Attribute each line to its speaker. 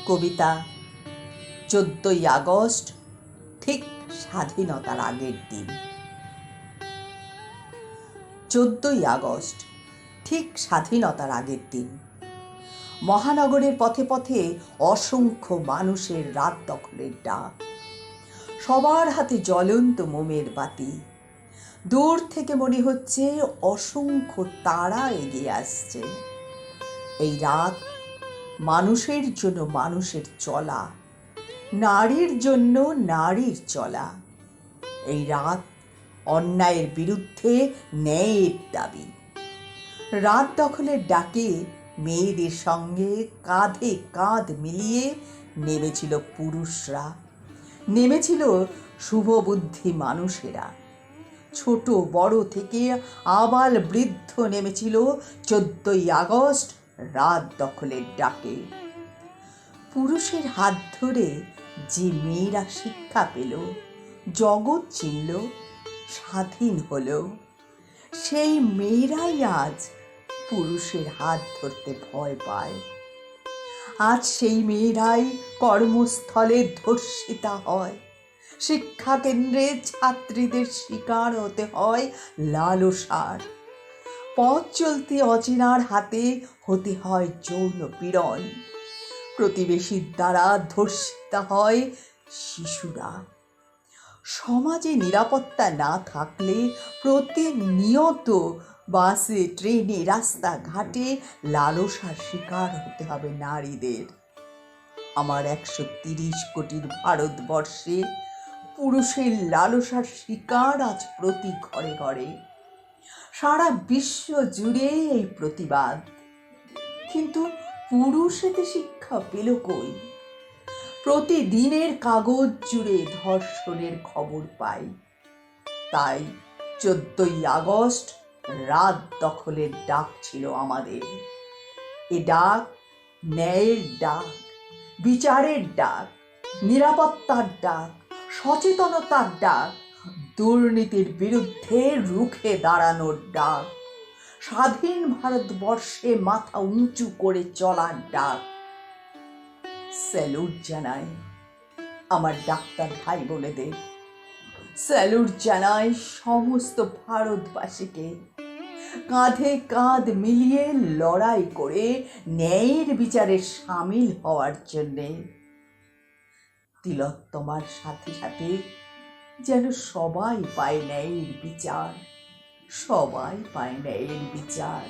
Speaker 1: কবিতা 14ই August, ঠিক স্বাধীনতার আগের দিন। 14ই আগস্ট, ঠিক স্বাধীনতার আগের দিন। মহানগরের পথে পথে অসংখ্য মানুষের রাত দখলের ডাক। সবার হাতে জ্বলন্ত মোমের বাতি। দূর থেকে মনে হচ্ছে অসংখ্য তারা এগিয়ে আসছে। এই রাত মানুষের জন্য মানুষের চলা, নারীর জন্য নারীর চলা। এই রাত অন্যায়ের বিরুদ্ধে ন্যায়ের দাবি। রাত দখলের ডাকে মেয়েদের সঙ্গে কাঁধে কাঁধ মিলিয়ে নেমেছিল পুরুষরা, নেমেছিল শুভবুদ্ধি মানুষেরা। ছোট বড় থেকে আবাল বৃদ্ধ নেমেছিল 14ই আগস্ট রাত দখলের ডাকে। পুরুষের হাত ধরে যে মেয়েরা শিক্ষা পেল, জগৎ চিনল, স্বাধীন হলো, সেই মেয়েরাই আজ পুরুষের হাত ধরতে ভয় পায়। আজ সেই মেয়েরাই কর্মস্থলে ধর্ষিতা হয়, শিক্ষা কেন্দ্রে ছাত্রীদের শিকার হতে হয় লালসার, পথ চলতে অচেনার হাতে হতে হয় যৌন পীড়ন, প্রতিবেশীর দ্বারা ধর্ষিতা হয় শিশুরা। সমাজে নিরাপত্তা না থাকলে প্রতিনিয়ত বাসে, ট্রেনে, রাস্তাঘাটে লালসার শিকার হতে হবে নারীদের। আমার 130 কোটির ভারতবর্ষে পুরুষের লালসার শিকার আজ প্রতি ঘরে ঘরে। সারা বিশ্ব জুড়ে এই প্রতিবাদ। কিন্তু পুরুষ এতে শিক্ষা পেল কই? প্রতিদিনের কাগজ জুড়ে ধর্ষণের খবর পাই। তাই 14ই আগস্ট রাত দখলের ডাক ছিল আমাদের। এ ডাক ন্যায়ের ডাক, বিচারের ডাক, নিরাপত্তার ডাক, সচেতনতার ডাক, দুর্নীতির বিরুদ্ধে রুখে দাঁড়ানোর ডাক, স্বাধীন ভারতবর্ষে মাথা উঁচু করে চলার ডাক। স্যালুট জানাই আমার ডাক্তার ভাই বোনেদের, স্যালুট জানাই সমস্ত ভারতবাসীকে। কাঁধে কাঁধ মিলিয়ে লড়াই করে ন্যায়ের বিচারে সামিল হওয়ার জন্যে। তিলোত্তমার সাথে সাথে যেন সবাই পায় ন্যায়ের বিচার, সবাই পায় ন্যায়ের বিচার।